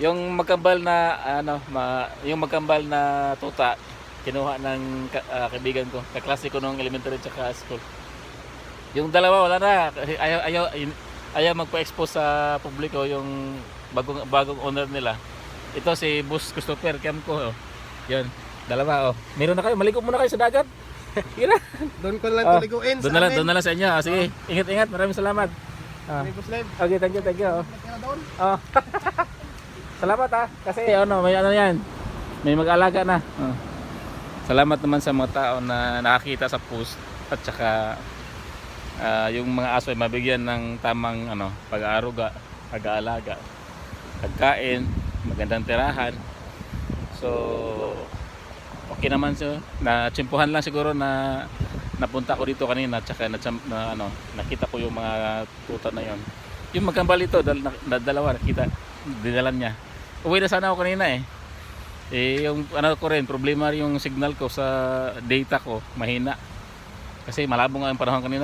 Yung magkambal na yung magkambal na tuta kinuha ng kaibigan ko, kaklase ko nung elementary tsaka school. Yung dalawa wala na kasi ayaw magpa-expose sa publiko yung bagong owner nila. Ito si Boss Christopher Camco, oh. Yan, dalawa, oh. Meron na kayo, maligo muna kayo sa dagat. Sige na. Doon ko lang tuliguin sa amin. Doon na lang sa inyo. Oh, sige, ingat, maraming salamat. Boss Lev. Okay, thank you. Oh. Kaya doon. Oh. Salamat kasi may yan. May mag-alaga na. Oh. Salamat naman sa mga tao na nakakita sa post at saka yung mga aso ay mabigyan ng tamang pag-aaruga, pag-aalaga, pagkain, magandang tirahan. So okay naman siya. Natsimpuhan lang siguro na napunta ko dito kanina at saka nakita ko yung mga tuta na yon. Yung magkambal ito, dalawa nakita, didalan niya. Uwi na sana ako kanina yung ko rin, problema yung signal ko sa data ko, mahina. Kasi malabo nga yung panahon kanina.